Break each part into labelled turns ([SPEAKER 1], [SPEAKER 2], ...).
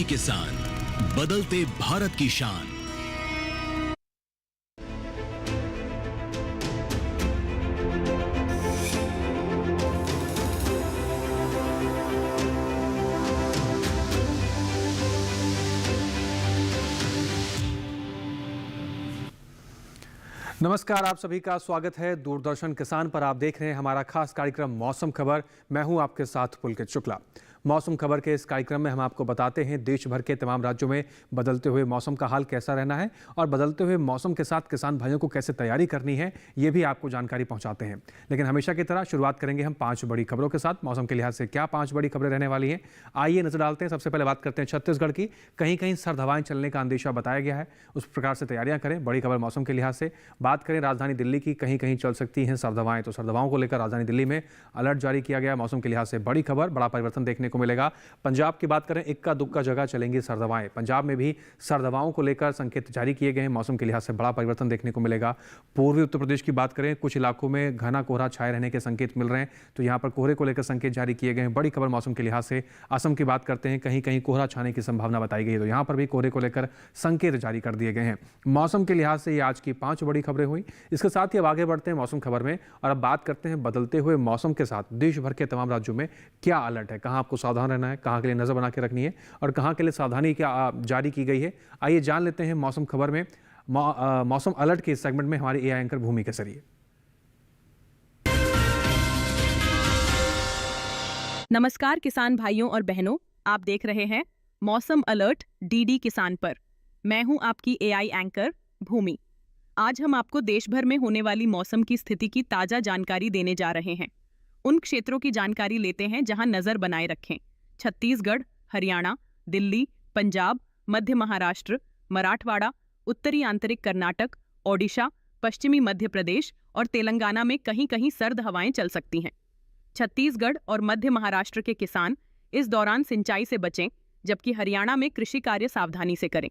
[SPEAKER 1] किसान, बदलते भारत की शान।
[SPEAKER 2] नमस्कार, आप सभी का स्वागत है दूरदर्शन किसान पर। आप देख रहे हैं हमारा खास कार्यक्रम मौसम खबर। मैं हूं आपके साथ पुलकित शुक्ला। मौसम खबर के इस कार्यक्रम में हम आपको बताते हैं देश भर के तमाम राज्यों में बदलते हुए मौसम का हाल कैसा रहना है और बदलते हुए मौसम के साथ किसान भाइयों को कैसे तैयारी करनी है, ये भी आपको जानकारी पहुंचाते हैं। लेकिन हमेशा की तरह शुरुआत करेंगे हम 5 बड़ी खबरों के साथ। मौसम के लिहाज से क्या 5 बड़ी खबरें रहने वाली हैं, आइए नजर डालते हैं। सबसे पहले बात करते हैं छत्तीसगढ़ की। कहीं कहीं सर्द हवाएं चलने का अंदेशा बताया गया है, उस प्रकार से तैयारियां करें। बड़ी खबर मौसम के लिहाज से बात करें राजधानी दिल्ली की, कहीं कहीं चल सकती हैं सर्द हवाएं। तो सर्द हवाओं को लेकर राजधानी दिल्ली में अलर्ट जारी किया गया है। मौसम के लिहाज से बड़ी खबर, बड़ा परिवर्तन देखने को मिलेगा। पंजाब की बात करें, इक्का दुक्का जगह चलेंगी सर्द हवाएं। पंजाब में भी सर्द हवाओं को लेकर संकेत जारी किए गए हैं। मौसम के लिहाज से बड़ा परिवर्तन देखने को मिलेगा। पूर्वी उत्तर प्रदेश की बात करें, कुछ इलाकों में घना कोहरा छाए रहने के संकेत मिल रहे हैं, तो यहां पर कोहरे को लेकर संकेत जारी किए गए हैं। बड़ी खबर मौसम के लिहाज से असम की बात करते हैं, कहीं कहीं कोहरा छाने की संभावना बताई गई है, तो यहां पर भी कोहरे को लेकर संकेत जारी कर दिए गए हैं। मौसम के लिहाज से ये आज की 5 बड़ी खबरें हुई। इसके साथ ही अब आगे बढ़ते हैं मौसम खबर में और अब बात करते हैं बदलते हुए मौसम के साथ देश भर के तमाम राज्यों में क्या अलर्ट है, कहां आपको सावधान रहना है, कहां के लिए नजर बना के रखनी है और कहां के लिए सावधानी क्या जारी की गई है। आइए जान लेते हैं मौसम खबर में मौसम अलर्ट के इस सेगमेंट में हमारे एआई एंकर भूमि के जरिए।
[SPEAKER 3] नमस्कार किसान भाइयों और बहनों, आप देख रहे हैं मौसम अलर्ट डीडी किसान पर। मैं हूं आपकी एआई एंकर भूमि। आज हम आपको देश भर में होने वाली मौसम की स्थिति की ताजा जानकारी देने जा रहे हैं। उन क्षेत्रों की जानकारी लेते हैं जहां नजर बनाए रखें। छत्तीसगढ़, हरियाणा, दिल्ली, पंजाब, मध्य महाराष्ट्र, मराठवाड़ा, उत्तरी आंतरिक कर्नाटक, ओडिशा, पश्चिमी मध्य प्रदेश और तेलंगाना में कहीं कहीं सर्द हवाएं चल सकती हैं। छत्तीसगढ़ और मध्य महाराष्ट्र के किसान इस दौरान सिंचाई से बचें, जबकि हरियाणा में कृषि कार्य सावधानी से करें।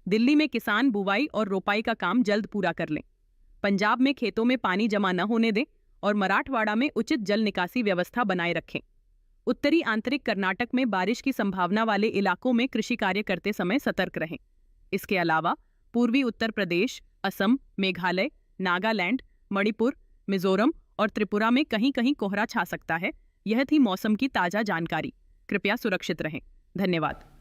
[SPEAKER 3] दिल्ली में किसान बुवाई और रोपाई का काम जल्द पूरा कर लें। पंजाब में खेतों में पानी जमा न होने दें और मराठवाड़ा में उचित जल निकासी व्यवस्था बनाए रखें। उत्तरी आंतरिक कर्नाटक में बारिश की संभावना वाले इलाकों में कृषि कार्य करते समय सतर्क रहें। इसके अलावा पूर्वी उत्तर प्रदेश, असम, मेघालय, नागालैंड, मणिपुर, मिजोरम और त्रिपुरा में कहीं कहीं कोहरा छा सकता है। यह थी मौसम की ताजा जानकारी। कृपया सुरक्षित रहें। धन्यवाद।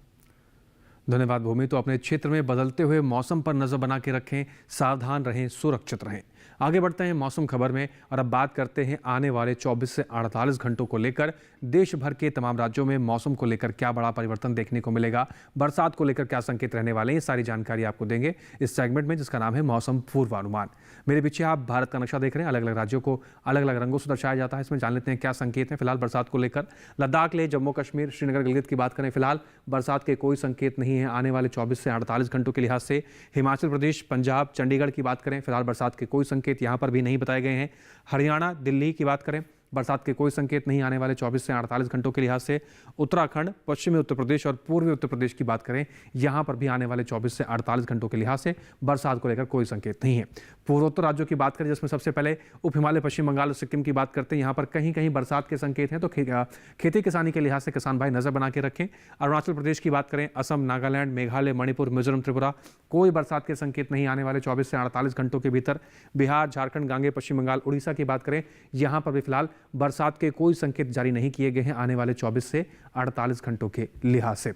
[SPEAKER 2] धन्यवाद भूमि। तो अपने क्षेत्र में बदलते हुए मौसम पर नजर बना के रखें, सावधान रहें, सुरक्षित रहें। आगे बढ़ते हैं मौसम खबर में और अब बात करते हैं आने वाले 24 से 48 घंटों को लेकर देश भर के तमाम राज्यों में मौसम को लेकर क्या बड़ा परिवर्तन देखने को मिलेगा, बरसात को लेकर क्या संकेत रहने वाले हैं, ये सारी जानकारी आपको देंगे इस सेगमेंट में जिसका नाम है मौसम पूर्वानुमान। मेरे पीछे आप भारत का नक्शा देख रहे हैं, अलग अलग राज्यों को अलग अलग रंगों से दर्शाया जाता है। इसमें जान लेते हैं क्या संकेत हैं फिलहाल बरसात को लेकर। लद्दाख, लेह, जम्मू कश्मीर, श्रीनगर, गिलगित की बात करें, फिलहाल बरसात के कोई संकेत नहीं है आने वाले 24 से 48 घंटों के लिहाज से। हिमाचल प्रदेश, पंजाब, चंडीगढ़ की बात करें, फिलहाल बरसात के कोई संकेत यहां पर भी नहीं बताए गए हैं। हरियाणा, दिल्ली की बात करें, बरसात के कोई संकेत नहीं आने वाले 24 से 48 घंटों के लिहाज से। उत्तराखंड, पश्चिमी उत्तर प्रदेश और पूर्वी उत्तर प्रदेश की बात करें, यहां पर भी आने वाले 24 से 48 घंटों के लिहाज से बरसात को लेकर कोई संकेत नहीं है। पूर्वोत्तर राज्यों की बात करें, जिसमें सबसे पहले उप हिमालय, पश्चिम बंगाल और सिक्किम की बात करते हैं, यहां पर कहीं कहीं बरसात के संकेत हैं, तो खेती किसानी के लिहाज से किसान भाई नजर बना के रखें। अरुणाचल प्रदेश की बात करें, असम, नागालैंड, मेघालय, मणिपुर, मिजोरम, त्रिपुरा, कोई बरसात के संकेत नहीं आने वाले 24 से 48 घंटों के भीतर। बिहार, झारखंड, गांगे, पश्चिम बंगाल, उड़ीसा की बात करें, यहां पर भी फिलहाल बरसात के कोई संकेत जारी नहीं किए गए हैं आने वाले 24 से 48 घंटों के लिहाज से।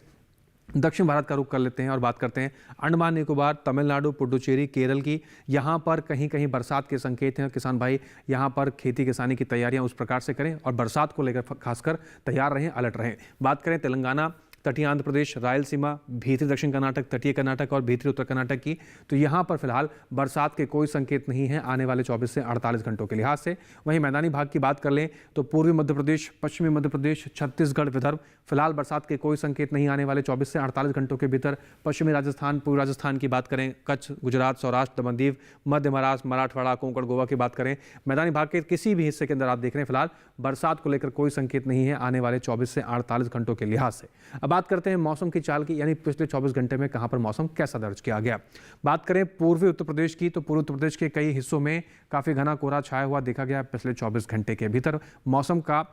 [SPEAKER 2] दक्षिण भारत का रुख कर लेते हैं और बात करते हैं अंडमान निकोबार, तमिलनाडु, पुडुचेरी, केरल की। यहाँ पर कहीं कहीं बरसात के संकेत हैं। किसान भाई यहाँ पर खेती किसानी की तैयारियां उस प्रकार से करें और बरसात को लेकर खासकर तैयार रहें, अलर्ट रहें। बात करें तेलंगाना, तटीय आंध्र प्रदेश, रायलसीमा, भीतरी दक्षिण कर्नाटक, तटीय कर्नाटक और भीतरी उत्तर कर्नाटक की, तो यहाँ पर फिलहाल बरसात के कोई संकेत नहीं है आने वाले 24 से 48 घंटों के लिहाज से। वहीं मैदानी भाग की बात कर लें तो पूर्वी मध्य प्रदेश, पश्चिमी मध्य प्रदेश, छत्तीसगढ़, विदर्भ, फिलहाल बरसात के कोई संकेत नहीं आने वाले 24 से 48 घंटों के भीतर। पश्चिमी राजस्थान, पूर्वी राजस्थान की बात करें, कच्छ, गुजरात, सौराष्ट्र, दमन दीव, मध्य महाराष्ट्र, मराठवाड़ा, कोंकण, गोवा की बात करें, मैदानी भाग के किसी भी हिस्से के अंदर आप देख रहे हैं फिलहाल बरसात को लेकर कोई संकेत नहीं है आने वाले 24 से 48 घंटों के लिहाज से। अब बात करते हैं मौसम की चाल की, यानी पिछले 24 घंटे में कहां पर मौसम कैसा दर्ज किया गया। बात करें पूर्वी उत्तर प्रदेश की, तो पूर्वी उत्तर प्रदेश के कई हिस्सों में काफ़ी घना कोहरा छाया हुआ देखा गया पिछले 24 घंटे के भीतर। मौसम का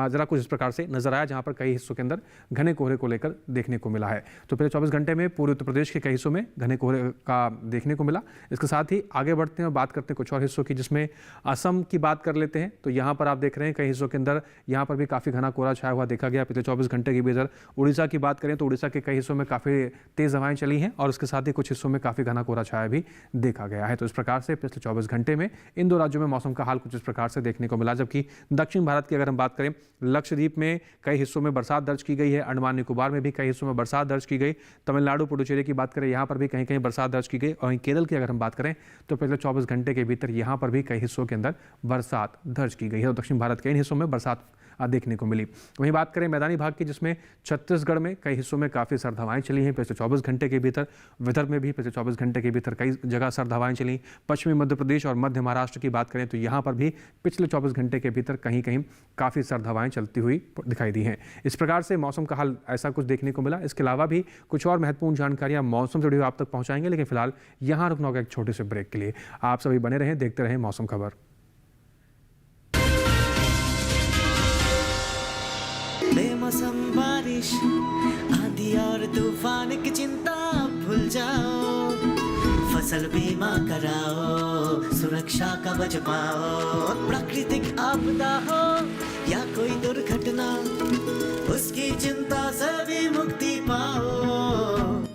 [SPEAKER 2] जरा कुछ इस प्रकार से नजर आया, जहां पर कई हिस्सों के अंदर घने कोहरे को लेकर देखने को मिला है। तो पिछले 24 घंटे में पूर्वी उत्तर प्रदेश के कई हिस्सों में घने कोहरे का देखने को मिला। इसके साथ ही आगे बढ़ते हैं और बात करते हैं कुछ और हिस्सों की, जिसमें असम की बात कर लेते हैं। तो यहाँ पर आप देख रहे हैं कई हिस्सों के अंदर यहाँ पर भी काफ़ी घना कोहरा छाया हुआ देखा गया पिछले 24 घंटे के भीतर। उड़ीसा की बात करें तो उड़ीसा के कई हिस्सों में काफ़ी तेज़ हवाएं चली हैं और उसके साथ ही कुछ हिस्सों में काफ़ी घना कोहरा छाया भी देखा गया है। तो इस प्रकार से पिछले 24 घंटे में इन दो राज्यों में मौसम का हाल कुछ इस प्रकार से देखने को मिला। जबकि दक्षिण भारत की अगर हम बात करें, लक्षद्वीप में कई हिस्सों में बरसात दर्ज की गई है, अंडमान निकोबार में भी कई हिस्सों में बरसात दर्ज की गई, तमिलनाडु पुडुचेरी की बात करें यहाँ पर भी कहीं कहीं बरसात दर्ज की गई, और वहीं केरल की अगर हम बात करें तो पिछले 24 घंटे के भीतर यहाँ पर भी कई हिस्सों के अंदर बरसात दर्ज की गई है। तो दक्षिण भारत के इन हिस्सों में बरसात देखने को मिली। वहीं बात करें मैदानी भाग की, जिसमें छत्तीसगढ़ में कई हिस्सों में काफ़ी सर्द हवाएं चली हैं पिछले 24 घंटे के भीतर। विदर्भ में भी पिछले 24 घंटे के भीतर कई जगह सर्द हवाएं चली। पश्चिमी मध्य प्रदेश और मध्य महाराष्ट्र की बात करें तो यहाँ पर भी पिछले 24 घंटे के भीतर कहीं कहीं काफ़ी सर्द हवाएं चलती हुई दिखाई दी हैं। इस प्रकार से मौसम का हाल ऐसा कुछ देखने को मिला। इसके अलावा भी कुछ और महत्वपूर्ण जानकारियाँ मौसम से जुड़ी हुई आप तक पहुँचाएंगे, लेकिन फिलहाल यहाँ रुकना होगा एक छोटे से ब्रेक के लिए। आप सभी बने रहें, देखते रहें मौसम खबर।
[SPEAKER 4] बेमौसम बारिश, आंधी और तूफान की चिंता भूल जाओ, फसल बीमा कराओ, सुरक्षा कवच पाओ। प्राकृतिक आपदा हो या कोई दुर्घटना, उसकी चिंता से भी मुक्ति पाओ।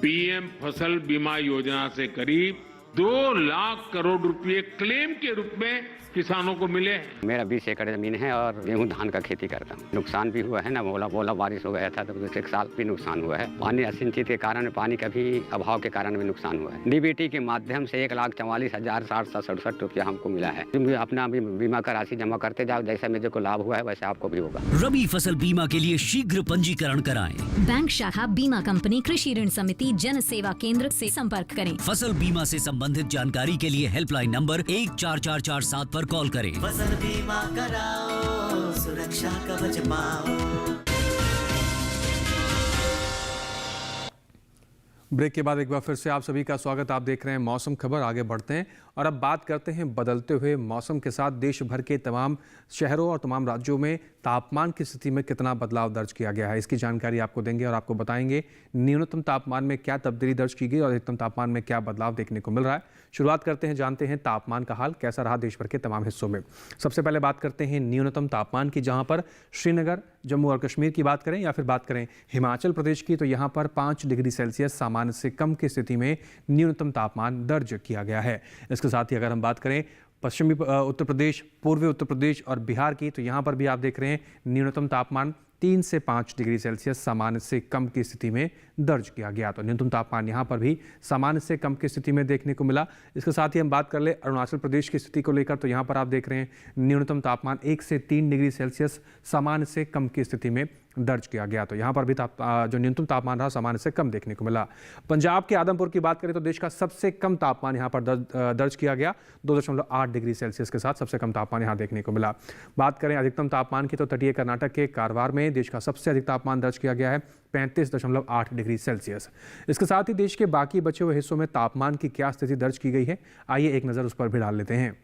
[SPEAKER 5] पीएम फसल बीमा योजना से करीब 2 लाख करोड़ रुपए क्लेम के रूप में किसानों को मिले।
[SPEAKER 6] मेरा 20 एकड़ जमीन है और गेहूं धान का खेती करता हूँ। नुकसान भी हुआ है ना, ओला बारिश हो गया था तो एक साल भी नुकसान हुआ है। पानी असिंचित के कारण, पानी का भी अभाव के कारण भी नुकसान हुआ है। डीबीटी के माध्यम से 1,44,767 रुपया हमको मिला है। तुम भी अपना बीमा का राशि जमा करते जाओ, जैसा मेरे को लाभ हुआ है वैसे आपको भी होगा।
[SPEAKER 1] रबी फसल बीमा के लिए शीघ्र पंजीकरण कराएं।
[SPEAKER 7] बैंक शाखा, बीमा कंपनी, कृषि ऋण समिति, जन सेवा केंद्र से संपर्क करें।
[SPEAKER 1] फसल बीमा से संबंधित जानकारी के लिए हेल्पलाइन नंबर 14447 पर कॉल करें।
[SPEAKER 4] फसल बीमा कराओ, सुरक्षा कवच पाओ।
[SPEAKER 2] ब्रेक के बाद एक बार फिर से आप सभी का स्वागत। आप देख रहे हैं मौसम खबर। आगे बढ़ते हैं और अब बात करते हैं बदलते हुए मौसम के साथ देश भर के तमाम शहरों और तमाम राज्यों में तापमान की स्थिति में कितना बदलाव दर्ज किया गया है। इसकी जानकारी आपको देंगे और आपको बताएंगे न्यूनतम तापमान में क्या तब्दीली दर्ज की गई और अधिकतम तापमान में क्या बदलाव देखने को मिल रहा है। शुरुआत करते हैं, जानते हैं तापमान का हाल कैसा रहा देश भर के तमाम हिस्सों में। सबसे पहले बात करते हैं न्यूनतम तापमान की, जहां पर श्रीनगर, जम्मू और कश्मीर की बात करें या फिर बात करें हिमाचल प्रदेश की, तो यहाँ पर 5 डिग्री सेल्सियस सामान्य से कम की स्थिति में न्यूनतम तापमान दर्ज किया गया है। इसके साथ ही अगर हम बात करें पश्चिमी उत्तर प्रदेश, पूर्वी उत्तर प्रदेश और बिहार की, तो यहाँ पर भी आप देख रहे हैं न्यूनतम तापमान 3 से 5 डिग्री सेल्सियस सामान्य से कम की स्थिति में दर्ज किया गया। तो न्यूनतम तापमान यहाँ पर भी सामान्य से कम की स्थिति में देखने को मिला। इसके साथ ही हम बात कर ले अरुणाचल प्रदेश की स्थिति को लेकर, तो यहाँ पर आप देख रहे हैं न्यूनतम तापमान 1 से 3 डिग्री सेल्सियस सामान्य से कम की स्थिति में दर्ज किया गया। तो यहाँ पर भी जो न्यूनतम तापमान रहा सामान्य से कम देखने को मिला। पंजाब के आदमपुर की बात करें तो देश का सबसे कम तापमान यहाँ पर दर्ज किया गया, 2.8 डिग्री सेल्सियस के साथ सबसे कम तापमान यहाँ देखने को मिला। बात करें अधिकतम तापमान की, तो तटीय कर्नाटक के कारवार में देश का सबसे अधिक तापमान दर्ज किया गया है, 35.8 डिग्री सेल्सियस। इसके साथ ही देश के बाकी बचे हुए हिस्सों में तापमान की क्या स्थिति दर्ज की गई है, आइए एक नज़र उस पर भी डाल लेते हैं।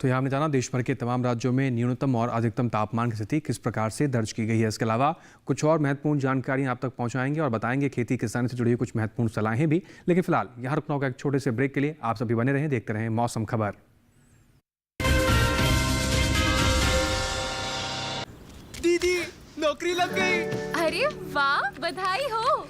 [SPEAKER 2] तो यहाँ हमने जाना देश भर के तमाम राज्यों में न्यूनतम और अधिकतम तापमान की स्थिति किस प्रकार से दर्ज की गई है। इसके अलावा कुछ और महत्वपूर्ण जानकारी आप तक पहुंचाएंगे और बताएंगे खेती किसानी से जुड़ी हुई कुछ महत्वपूर्ण सलाहें भी। लेकिन फिलहाल यहाँ रुकना होगा एक छोटे से ब्रेक के लिए। आप सभी बने रहें, देखते रहें मौसम खबर।
[SPEAKER 8] दीदी नौकरी लग गई।
[SPEAKER 9] अरे वाह, बधाई हो।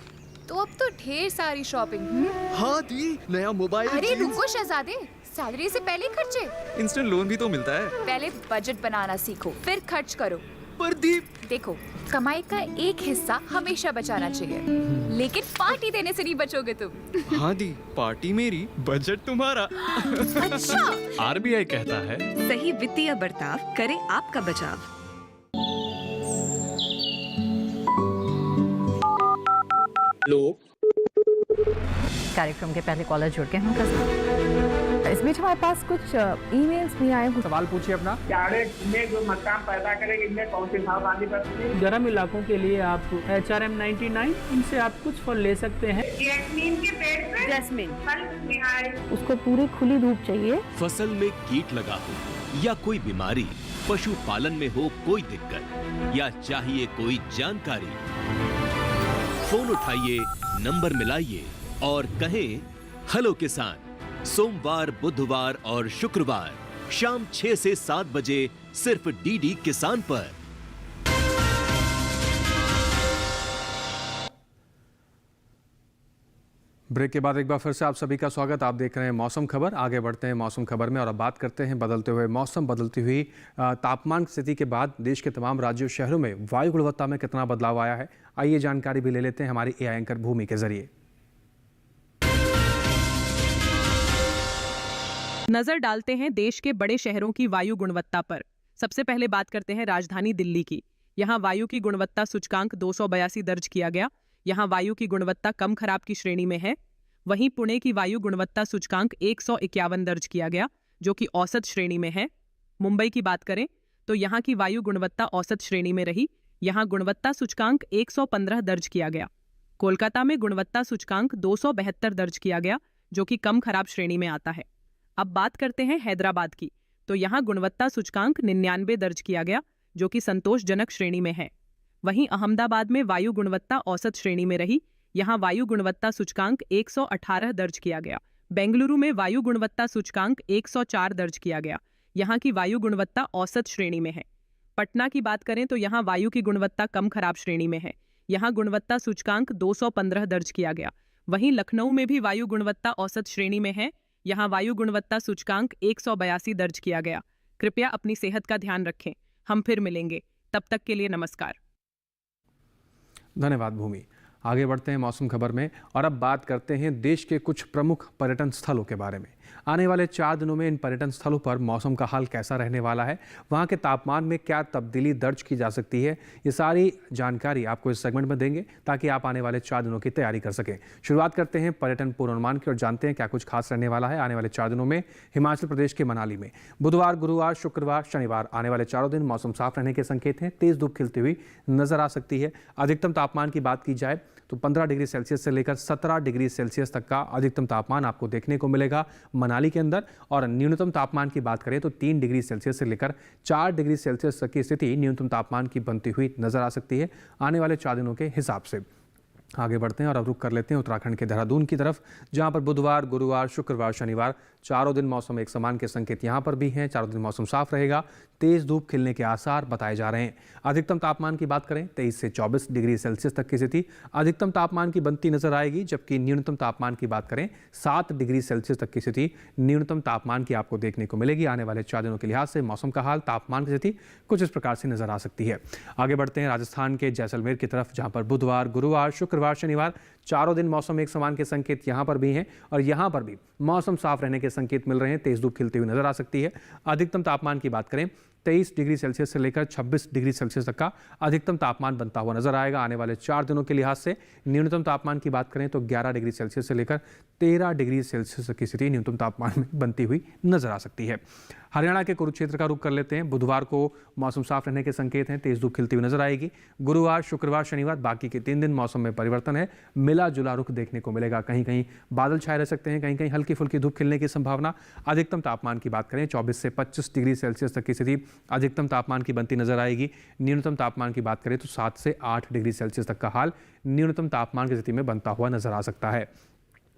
[SPEAKER 9] तो अब तो ढेर सारी शॉपिंग।
[SPEAKER 8] हाँ दी, नया मोबाइल।
[SPEAKER 9] अरे रुको शहजादे, सैलरी से पहले खर्चे।
[SPEAKER 8] इंस्टेंट लोन भी तो मिलता है।
[SPEAKER 9] पहले बजट बनाना सीखो, फिर खर्च करो।
[SPEAKER 8] पर दी,
[SPEAKER 9] देखो, कमाई का एक हिस्सा हमेशा बचाना चाहिए, लेकिन पार्टी देने से नहीं बचोगे तुम।
[SPEAKER 8] हाँ दी, पार्टी मेरी, बजट तुम्हारा।
[SPEAKER 9] अच्छा,
[SPEAKER 10] आरबीआई कहता है
[SPEAKER 11] सही वित्तीय बर्ताव करे आपका बचाव।
[SPEAKER 5] लोग
[SPEAKER 11] कार्यक्रम के पहले कॉलर जुड़ के हम इस बीच हमारे पास कुछ ईमेल्स भी आए।
[SPEAKER 2] सवाल पूछिए अपना।
[SPEAKER 12] में जो मकान पैदा करेंगे इनमें कौन सी सावधानी बरतनी है?
[SPEAKER 13] गर्म इलाकों के लिए आप HRM 99 इनसे आप कुछ फल ले सकते हैं।
[SPEAKER 12] जैस्मीन के पेड़ पे
[SPEAKER 11] जैस्मिन
[SPEAKER 12] फल निहाय।
[SPEAKER 11] उसको पूरी खुली धूप चाहिए।
[SPEAKER 10] फसल में कीट लगा हो या कोई बीमारी, पशुपालन में हो कोई दिक्कत या चाहिए कोई जानकारी, फोन उठाइए, नंबर मिलाइए और कहें हेलो किसान। सोमवार, बुधवार और शुक्रवार शाम 6 से 7 बजे सिर्फ डीडी किसान पर।
[SPEAKER 2] ब्रेक के बाद एक बार फिर से आप सभी का स्वागत। आप देख रहे हैं मौसम खबर। आगे बढ़ते हैं मौसम खबर में और अब बात करते हैं बदलते हुए मौसम, बदलती हुई तापमान की स्थिति के बाद देश के तमाम राज्यों शहरों में वायु गुणवत्ता में कितना बदलाव आया है। आइए जानकारी भी ले लेते हैं हमारी एआई एंकर भूमि के जरिए।
[SPEAKER 3] नजर डालते हैं देश के बड़े शहरों की वायु गुणवत्ता पर। सबसे पहले बात करते हैं राजधानी दिल्ली की। यहाँ वायु की गुणवत्ता सूचकांक 282 दर्ज किया गया। यहाँ वायु की गुणवत्ता कम खराब की श्रेणी में है। वहीं पुणे की वायु गुणवत्ता सूचकांक 151 दर्ज किया गया, जो कि औसत श्रेणी में है। मुंबई की बात करें तो यहाँ की वायु गुणवत्ता औसत श्रेणी में रही। यहाँ गुणवत्ता सूचकांक 115 दर्ज किया गया। कोलकाता में गुणवत्ता सूचकांक 272 दर्ज किया गया, जो कि कम खराब श्रेणी में आता है। अब बात करते हैं हैदराबाद की, तो यहाँ गुणवत्ता सूचकांक 99 दर्ज किया गया, जो कि संतोषजनक श्रेणी में है। वहीं अहमदाबाद में वायु गुणवत्ता औसत श्रेणी में रही। यहाँ वायु गुणवत्ता सूचकांक 118 दर्ज किया गया। बेंगलुरु में वायु गुणवत्ता सूचकांक 104 दर्ज किया गया। यहाँ की वायु गुणवत्ता औसत श्रेणी में है। पटना की बात करें तो यहाँ वायु की गुणवत्ता कम खराब श्रेणी में है। यहाँ गुणवत्ता सूचकांक 215 दर्ज किया गया। वहीं लखनऊ में भी वायु गुणवत्ता औसत श्रेणी में है। यहाँ वायु गुणवत्ता सूचकांक 182 दर्ज किया गया। कृपया अपनी सेहत का ध्यान रखें। हम फिर मिलेंगे, तब तक के लिए नमस्कार।
[SPEAKER 2] धन्यवाद भूमि। आगे बढ़ते हैं मौसम खबर में और अब बात करते हैं देश के कुछ प्रमुख पर्यटन स्थलों के बारे में। आने वाले 4 दिनों में इन पर्यटन स्थलों पर मौसम का हाल कैसा रहने वाला है, वहाँ के तापमान में क्या तब्दीली दर्ज की जा सकती है, ये सारी जानकारी आपको इस सेगमेंट में देंगे ताकि आप आने वाले 4 दिनों की तैयारी कर सकें। शुरुआत करते हैं पर्यटन पूर्वानुमान की और जानते हैं क्या कुछ खास रहने वाला है आने वाले 4 दिनों में। हिमाचल प्रदेश के मनाली में बुधवार, गुरुवार, शुक्रवार, शनिवार आने वाले 4 दिन मौसम साफ रहने के संकेत हैं। तेज धूप खिलती हुई नजर आ सकती है। अधिकतम तापमान की बात की जाए तो 15 डिग्री सेल्सियस से लेकर 17 डिग्री सेल्सियस तक का अधिकतम तापमान आपको देखने को मिलेगा मनाली के अंदर। और न्यूनतम तापमान की बात करें तो 3 डिग्री सेल्सियस से लेकर 4 डिग्री सेल्सियस तक की स्थिति न्यूनतम तापमान की बनती हुई नजर आ सकती है आने वाले 4 दिनों के हिसाब से। आगे बढ़ते हैं और अब रुक कर लेते हैं उत्तराखंड के देहरादून की तरफ, जहां पर बुधवार, गुरुवार, शुक्रवार, शनिवार 4 दिन मौसम एक समान के संकेत यहां पर भी हैं। 4 दिन मौसम साफ रहेगा। तेज धूप खिलने के आसार बताए जा रहे हैं। अधिकतम तापमान की बात करें 23 से 24 डिग्री सेल्सियस तक की स्थिति अधिकतम तापमान की बनती नजर आएगी, जबकि न्यूनतम तापमान की बात करें 7 डिग्री सेल्सियस तक की स्थिति न्यूनतम तापमान की आपको देखने को मिलेगी। आने वाले 4 दिनों के लिहाज से मौसम का हाल, तापमान की स्थिति कुछ इस प्रकार से नजर आ सकती है। आगे बढ़ते हैं राजस्थान के जैसलमेर की तरफ, जहां पर बुधवार, गुरुवार, शुक्रवार, शनिवार 4 दिन मौसम एक समान के संकेत यहां पर भी हैं और यहां पर भी मौसम साफ रहने के संकेत मिल रहे हैं। तेज धूप खिलती हुई नजर आ सकती है। अधिकतम तापमान की बात करें 23 डिग्री सेल्सियस से लेकर 26 डिग्री सेल्सियस तक का अधिकतम तापमान बनता हुआ नजर आएगा। आने वाले 4 दिनों के लिहाज से न्यूनतम तापमान की बात करें तो 11 डिग्री सेल्सियस से लेकर 13 डिग्री सेल्सियस तक की स्थिति न्यूनतम तापमान में बनती हुई नजर आ सकती है। हरियाणा के कुरुक्षेत्र का रुख कर लेते हैं। बुधवार को मौसम साफ रहने के संकेत हैं, तेज धूप खिलती हुई नजर आएगी। गुरुवार, शुक्रवार, शनिवार बाकी के 3 दिन मौसम में परिवर्तन है, मिला जुला रुख देखने को मिलेगा। कहीं कहीं बादल छाए रह सकते हैं, कहीं कहीं हल्की फुल्की धूप खिलने की संभावना। अधिकतम तापमान की बात करें 24 से 25 डिग्री सेल्सियस तक की स्थिति अधिकतम तापमान की बनती नजर आएगी। न्यूनतम तापमान की बात करें तो 7 से 8 डिग्री सेल्सियस तक का हाल न्यूनतम तापमान की स्थिति में बनता हुआ नजर आ सकता है।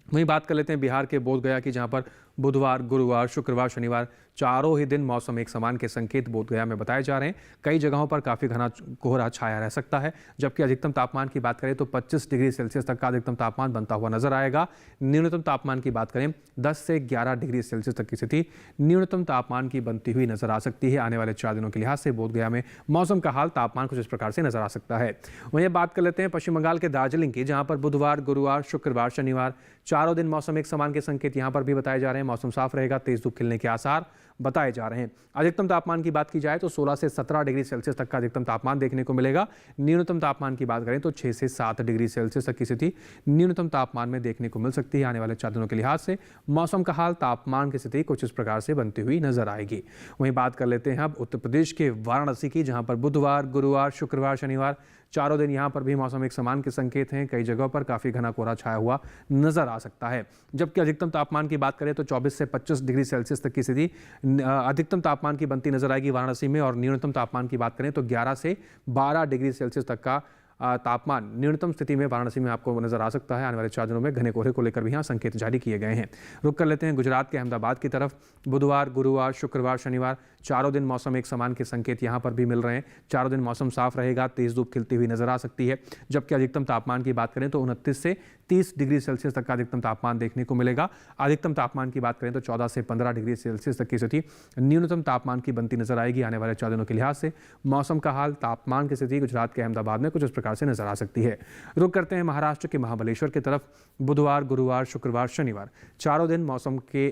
[SPEAKER 2] वहीं बात कर लेते हैं बिहार के बोधगया की, जहां पर बुधवार, गुरुवार, शुक्रवार, शनिवार चारों ही दिन मौसम एक समान के संकेत बोधगया में बताए जा रहे हैं। कई जगहों पर काफ़ी घना कोहरा छाया रह सकता है, जबकि अधिकतम तापमान की बात करें तो 25 डिग्री सेल्सियस तक का अधिकतम तापमान बनता हुआ नजर आएगा। न्यूनतम तापमान की बात करें 10 से 11 डिग्री सेल्सियस तक की स्थिति न्यूनतम तापमान की बनती हुई नजर आ सकती है। आने वाले 4 दिनों के लिहाज से बोधगया में मौसम का हाल, तापमान कुछ इस प्रकार से नजर आ सकता है। वहीं बात कर लेते हैं पश्चिम बंगाल के दार्जिलिंग की, जहां पर बुधवार, गुरुवार, शुक्रवार, शनिवार चारों दिन मौसम एक समान के संकेत यहां पर भी बताए जा रहे हैं। मौसम साफ रहेगा, तेज धूप खिलने के आसार बताए जा रहे हैं। अधिकतम तापमान की बात की जाए तो 16 से 17 डिग्री सेल्सियस तक का अधिकतम तापमान देखने को मिलेगा। न्यूनतम तापमान की बात करें तो 6 से 7 डिग्री सेल्सियस तक की स्थिति न्यूनतम तापमान में देखने को मिल सकती है। आने वाले 4 दिनों के लिहाज से मौसम का हाल, तापमान की स्थिति कुछ इस प्रकार से बनती हुई नजर आएगी। वहीं बात कर लेते हैं अब उत्तर प्रदेश के वाराणसी की, जहां पर बुधवार, गुरुवार, शुक्रवार, शनिवार चारों दिन यहां पर भी मौसम एक समान के संकेत हैं। कई जगहों पर काफी घना कोहरा छाया हुआ नजर आ सकता है, जबकि अधिकतम तापमान की बात करें तो 24 से 25 डिग्री सेल्सियस तक की स्थिति अधिकतम तापमान की बनती नजर आएगी वाराणसी में। और न्यूनतम तापमान की बात करें तो 11 से 12 डिग्री सेल्सियस तक का तापमान न्यूनतम स्थिति में वाराणसी में आपको नजर आ सकता है। आने वाले 4 दिनों में घने कोहरे को लेकर भी यहाँ संकेत जारी किए गए हैं। रुक कर लेते हैं गुजरात के अहमदाबाद की तरफ। बुधवार, गुरुवार, शुक्रवार, शनिवार चारों दिन मौसम एक समान के संकेत यहाँ पर भी मिल रहे हैं। चारों दिन मौसम साफ रहेगा, तेज धूप खिलती हुई नजर आ सकती है, जबकि अधिकतम तापमान की बात करें तो 29 से 30 डिग्री सेल्सियस तक का अधिकतम तापमान देखने को मिलेगा। अधिकतम तापमान की बात करें तो 14 से 15 डिग्री सेल्सियस तक की स्थिति न्यूनतम तापमान की बनती नजर आएगी। आने वाले 4 दिनों के लिहाज से मौसम का हाल, तापमान की स्थिति गुजरात के अहमदाबाद में कुछ इस प्रकार से नजर आ सकती है। रुक करते हैं महाराष्ट्र के महाबलेश्वर की तरफ। बुधवार, गुरुवार, शुक्रवार, शनिवार चारों दिन मौसम के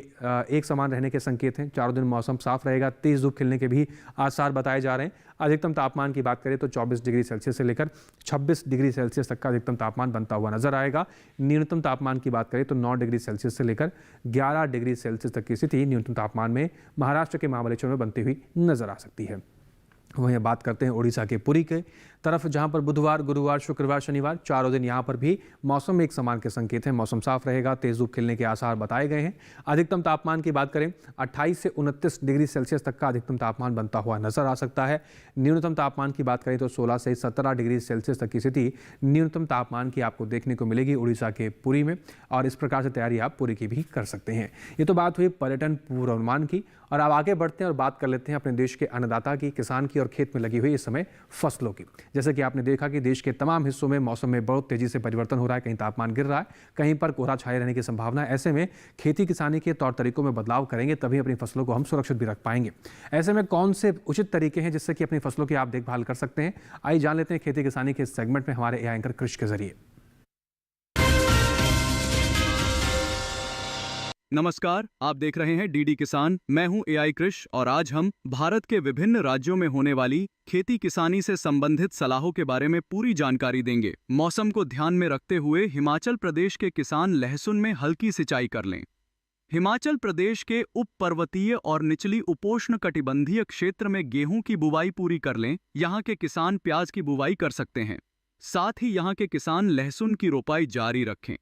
[SPEAKER 2] एक समान रहने के संकेत हैं। चारों दिन मौसम साफ रहेगा, तेज धूप खिलने के भी आसार बताए जा रहे हैं। अधिकतम तापमान की बात करें तो 24 डिग्री सेल्सियस से लेकर 26 डिग्री सेल्सियस तक का अधिकतम तापमान बनता हुआ नजर आएगा। न्यूनतम तापमान की बात करें तो 9 डिग्री सेल्सियस से लेकर 11 डिग्री सेल्सियस तक की स्थिति न्यूनतम तापमान में महाराष्ट्र के महाबलेश्वर में बनती हुई नजर आ सकती है। वहीं बात करते हैं उड़ीसा के पुरी के तरफ, जहां पर बुधवार, गुरुवार, शुक्रवार, शनिवार चारों दिन यहां पर भी मौसम एक समान के संकेत हैं। मौसम साफ रहेगा, तेज धूप खिलने के आसार बताए गए हैं। अधिकतम तापमान की बात करें 28 से 29 डिग्री सेल्सियस तक का अधिकतम तापमान बनता हुआ नजर आ सकता है। न्यूनतम तापमान की बात करें तो 16 से 17 डिग्री सेल्सियस तक की स्थिति न्यूनतम तापमान की आपको देखने को मिलेगी उड़ीसा के पुरी में, और इस प्रकार से तैयारी आप पुरी की भी कर सकते हैं। ये तो बात हुई पर्यटन पूर्वानुमान की, और अब आगे बढ़ते हैं और बात कर लेते हैं अपने देश के अन्नदाता की, किसान की और खेत में लगी हुई इस समय फसलों की। जैसे कि आपने देखा कि देश के तमाम हिस्सों में मौसम में बहुत तेजी से परिवर्तन हो रहा है। कहीं तापमान गिर रहा है, कहीं पर कोहरा छाए रहने की संभावना है। ऐसे में खेती किसानी के तौर तरीकों में बदलाव करेंगे तभी अपनी फसलों को हम सुरक्षित भी रख पाएंगे। ऐसे में कौन से उचित तरीके हैं जिससे कि अपनी फसलों की आप देखभाल कर सकते हैं? आइए जान लेते हैं खेती किसानी के इस सेगमेंट में हमारे एआई एंकर कृष के जरिए।
[SPEAKER 8] नमस्कार, आप देख रहे हैं डीडी किसान। मैं हूं एआई कृष और आज हम भारत के विभिन्न राज्यों में होने वाली खेती किसानी से संबंधित सलाहों के बारे में पूरी जानकारी देंगे। मौसम को ध्यान में रखते हुए हिमाचल प्रदेश के किसान लहसुन में हल्की सिंचाई कर लें। हिमाचल प्रदेश के उप पर्वतीय और निचली उपोष्ण कटिबंधीय क्षेत्र में गेहूं की बुवाई पूरी कर लें। यहां के किसान प्याज की बुवाई कर सकते हैं। साथ ही यहां के किसान लहसुन की रोपाई जारी रखें।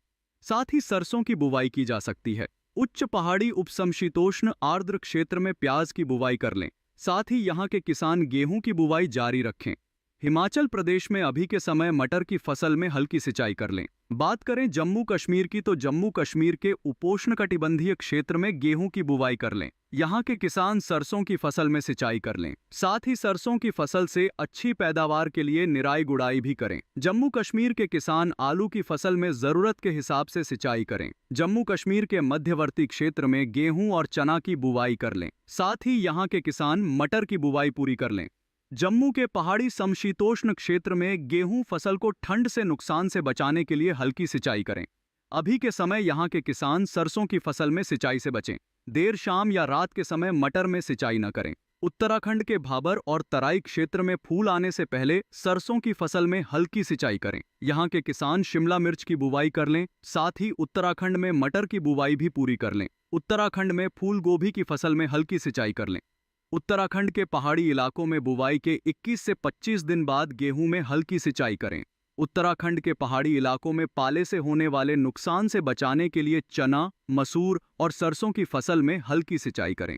[SPEAKER 8] साथ ही सरसों की बुवाई की जा सकती है। उच्च पहाड़ी उपसमशीतोष्ण आर्द्र क्षेत्र में प्याज की बुवाई कर लें। साथ ही यहाँ के किसान गेहूं की बुवाई जारी रखें। हिमाचल प्रदेश में अभी के समय मटर की फसल में हल्की सिंचाई कर लें। बात करें जम्मू कश्मीर की तो जम्मू कश्मीर के उपोष्णकटिबंधीय क्षेत्र में गेहूं की बुवाई कर लें। यहाँ के किसान सरसों की फसल में सिंचाई कर लें। साथ ही सरसों की फसल से अच्छी पैदावार के लिए निराई गुड़ाई भी करें। जम्मू कश्मीर के किसान आलू की फसल में जरूरत के हिसाब से सिंचाई करें। जम्मू कश्मीर के मध्यवर्ती क्षेत्र में गेहूं और चना की बुवाई कर लें। साथ ही यहाँ के किसान मटर की बुवाई पूरी कर लें। जम्मू के पहाड़ी समशीतोष्ण क्षेत्र में गेहूं फसल को ठंड से नुकसान से बचाने के लिए हल्की सिंचाई करें। अभी के समय यहाँ के किसान सरसों की फसल में सिंचाई से बचें। देर शाम या रात के समय मटर में सिंचाई न करें। उत्तराखंड के भाबर और तराई क्षेत्र में फूल आने से पहले सरसों की फसल में हल्की सिंचाई करें। यहाँ के किसान शिमला मिर्च की बुवाई कर लें, साथ ही उत्तराखंड में मटर की बुवाई भी पूरी कर लें। उत्तराखंड में फूल गोभी की फसल में हल्की सिंचाई कर लें। उत्तराखंड के पहाड़ी इलाकों में बुवाई के 21 से 25 दिन बाद गेहूं में हल्की सिंचाई करें। उत्तराखंड के पहाड़ी इलाकों में पाले से होने वाले नुकसान से बचाने के लिए चना, मसूर और सरसों की फसल में हल्की सिंचाई करें।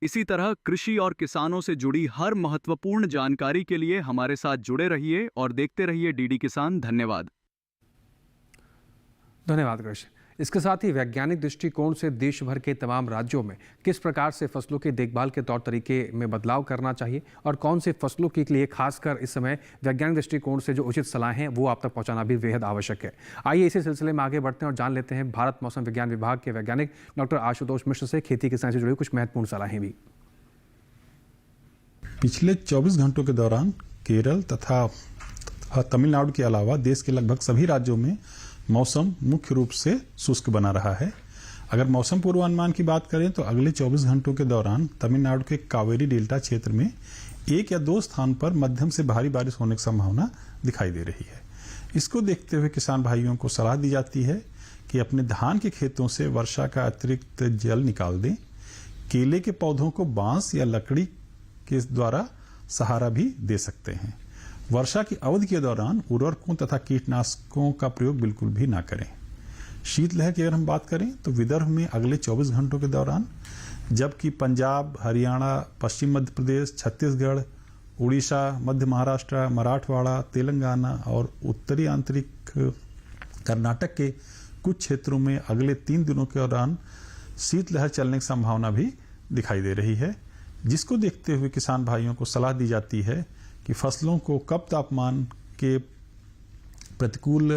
[SPEAKER 8] इसी तरह कृषि और किसानों से जुड़ी हर महत्वपूर्ण जानकारी के लिए हमारे साथ जुड़े रहिए और देखते रहिए डीडी किसान। धन्यवाद।
[SPEAKER 2] धन्यवाद कृष्ण। इसके साथ ही वैज्ञानिक दृष्टिकोण से देश भर के तमाम राज्यों में किस प्रकार से फसलों की देखभाल के तौर तरीके में बदलाव करना चाहिए और कौन से फसलों के लिए खासकर इस समय वैज्ञानिक दृष्टिकोण से जो उचित सलाहें हैं वो आप तक पहुंचाना भी बेहद आवश्यक है। आइए इसी सिलसिले में आगे बढ़ते हैं और जान लेते हैं भारत मौसम विज्ञान विभाग के वैज्ञानिक डॉक्टर आशुतोष मिश्र से खेती किसानी से जुड़ी कुछ महत्वपूर्ण सलाहें भी।
[SPEAKER 14] पिछले 24 घंटों के दौरान केरल तथा तमिलनाडु के अलावा देश के लगभग सभी राज्यों में मौसम मुख्य रूप से शुष्क बना रहा है। अगर मौसम पूर्वानुमान की बात करें तो अगले 24 घंटों के दौरान तमिलनाडु के कावेरी डेल्टा क्षेत्र में 1 या 2 स्थान पर मध्यम से भारी बारिश होने की संभावना दिखाई दे रही है। इसको देखते हुए किसान भाइयों को सलाह दी जाती है कि अपने धान के खेतों से वर्षा का अतिरिक्त जल निकाल दें। केले के पौधों को बांस या लकड़ी के द्वारा सहारा भी दे सकते हैं। वर्षा की अवधि के दौरान उर्वरकों तथा कीटनाशकों का प्रयोग बिल्कुल भी ना करें। शीतलहर की अगर हम बात करें तो विदर्भ में अगले 24 घंटों के दौरान, जबकि पंजाब, हरियाणा, पश्चिम मध्य प्रदेश, छत्तीसगढ़, उड़ीसा, मध्य महाराष्ट्र, मराठवाड़ा, तेलंगाना और उत्तरी आंतरिक कर्नाटक के कुछ क्षेत्रों में अगले 3 दिनों के दौरान शीतलहर चलने की संभावना भी दिखाई दे रही है, जिसको देखते हुए किसान भाइयों को सलाह दी जाती है कि फसलों को कम तापमान के प्रतिकूल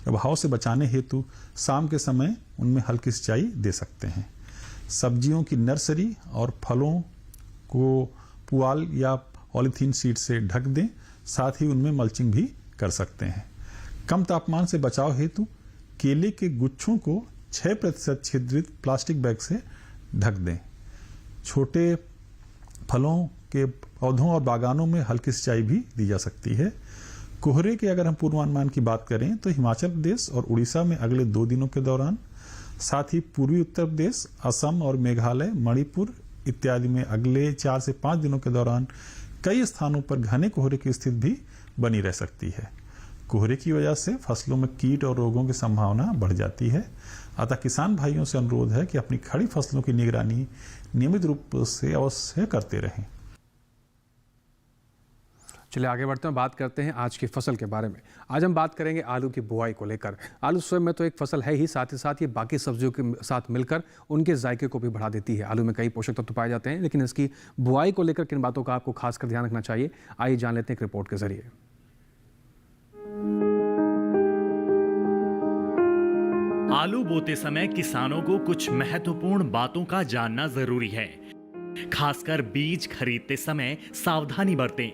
[SPEAKER 14] प्रभाव से बचाने हेतु शाम के समय उनमें हल्की सिंचाई दे सकते हैं। सब्जियों की नर्सरी और फलों को पुआल या पॉलीथीन शीट से ढक दें, साथ ही उनमें मल्चिंग भी कर सकते हैं। कम तापमान से बचाव हेतु केले के गुच्छों को 6% छिद्रित प्लास्टिक बैग से ढक दें। छोटे फलों के पौधों और बागानों में हल्की सिंचाई भी दी जा सकती है। कोहरे के अगर हम पूर्वानुमान की बात करें तो हिमाचल प्रदेश और उड़ीसा में अगले 2 दिनों के दौरान, साथ ही पूर्वी उत्तर प्रदेश, असम और मेघालय, मणिपुर इत्यादि में अगले 4 से 5 दिनों के दौरान कई स्थानों पर घने कोहरे की स्थिति भी बनी रह सकती है। कोहरे की वजह से फसलों में कीट और रोगों की संभावना बढ़ जाती है। अतः किसान भाइयों से अनुरोध है कि अपनी खड़ी फसलों की निगरानी नियमित रूप से अवश्य करते रहें।
[SPEAKER 2] चलिए आगे बढ़ते हैं, बात करते हैं आज की फसल के बारे में। आज हम बात करेंगे आलू की बुआई को लेकर। आलू स्वयं में तो एक फसल है ही, साथ ही साथ ये बाकी सब्जियों के साथ मिलकर उनके जायके को भी बढ़ा देती है। आलू में कई पोषक तत्व पाए जाते हैं, लेकिन इसकी बुआई को लेकर किन बातों का आपको खासकर ध्यान रखना चाहिए, आइए जान लेते हैं एक रिपोर्ट के जरिए।
[SPEAKER 15] आलू बोते समय किसानों को कुछ महत्वपूर्ण बातों का जानना जरूरी है। खासकर बीज खरीदते समय सावधानी बरतें।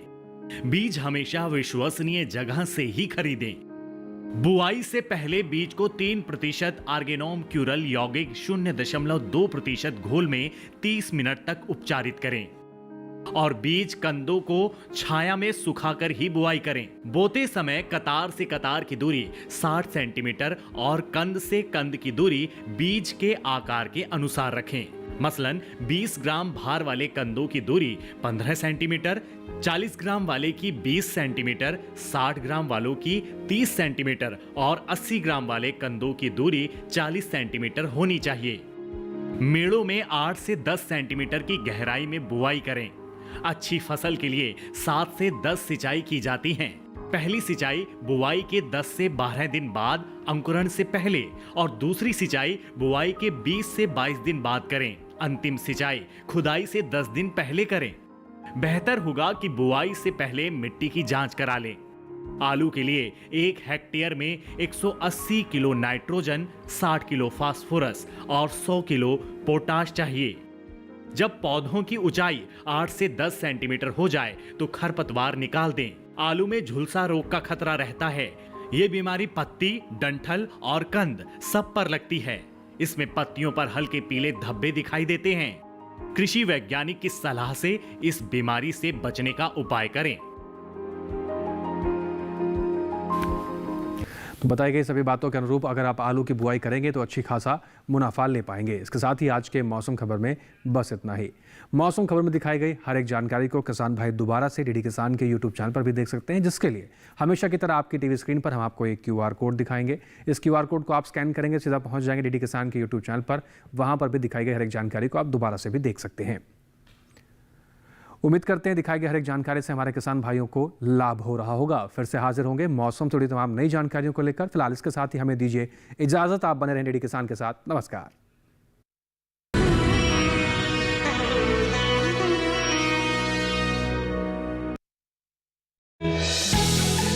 [SPEAKER 15] बीज हमेशा विश्वसनीय जगह से ही खरीदें। बुआई से पहले बीज को 3% आर्गेनोम क्यूरल यौगिक 0.2% घोल में 30 मिनट तक उपचारित करें और बीज कंदों को छाया में सुखाकर ही बुआई करें। बोते समय कतार से कतार की दूरी 60 सेंटीमीटर और कंद से कंद की दूरी बीज के आकार के अनुसार रखें। मसलन 20 ग्राम भार वाले कंदों की दूरी 15 सेंटीमीटर, 40 ग्राम वाले की 20 सेंटीमीटर, 60 ग्राम वालों की 30 सेंटीमीटर और 80 ग्राम वाले कंदों की दूरी 40 सेंटीमीटर होनी चाहिए। मेड़ों में 8 से 10 सेंटीमीटर की गहराई में बुआई करें। अच्छी फसल के लिए 7 से 10 सिंचाई की जाती हैं। पहली सिंचाई बुआई के 10 से 12 दिन बाद अंकुरण से पहले और दूसरी सिंचाई बुआई के 20 से 22 दिन बाद करें। अंतिम सिंचाई खुदाई से 10 दिन पहले करें। बेहतर होगा कि बुआई से पहले मिट्टी की जांच करा लें। आलू के लिए 1 हेक्टेयर में 180 किलो नाइट्रोजन, 60 किलो फास्फोरस और 100 किलो पोटाश चाहिए। जब पौधों की ऊंचाई 8 से 10 सेंटीमीटर हो जाए तो खरपतवार निकाल दें। आलू में झुलसा रोग का खतरा रहता है। ये बीमारी पत्ती, डंठल और कंद सब पर लगती है। इसमें पत्तियों पर हल्के पीले धब्बे दिखाई देते हैं। कृषि वैज्ञानिक की सलाह से इस बीमारी से बचने का उपाय करें।
[SPEAKER 2] तो बताई गई सभी बातों के अनुरूप अगर आप आलू की बुआई करेंगे तो अच्छी खासा मुनाफा ले पाएंगे। इसके साथ ही आज के मौसम खबर में बस इतना ही। मौसम खबर में दिखाई गई हर एक जानकारी को किसान भाई दोबारा से डीडी किसान के यूट्यूब चैनल पर भी देख सकते हैं, जिसके लिए हमेशा की तरह आपकी टीवी स्क्रीन पर हम आपको एक QR कोड दिखाएंगे। इस QR कोड को आप स्कैन करेंगे, सीधा पहुंच जाएंगे डीडी किसान के यूट्यूब चैनल पर। वहां पर भी दिखाई गई हर एक जानकारी को आप दोबारा से भी देख सकते हैं। उम्मीद करते हैं दिखाई गई हर एक जानकारी से हमारे किसान भाइयों को लाभ हो रहा होगा। फिर से हाजिर होंगे मौसम जुड़ी तमाम नई जानकारियों को लेकर। फिलहाल इसके साथ ही हमें दीजिए इजाजत। आप बने रहें डीडी किसान के साथ। नमस्कार।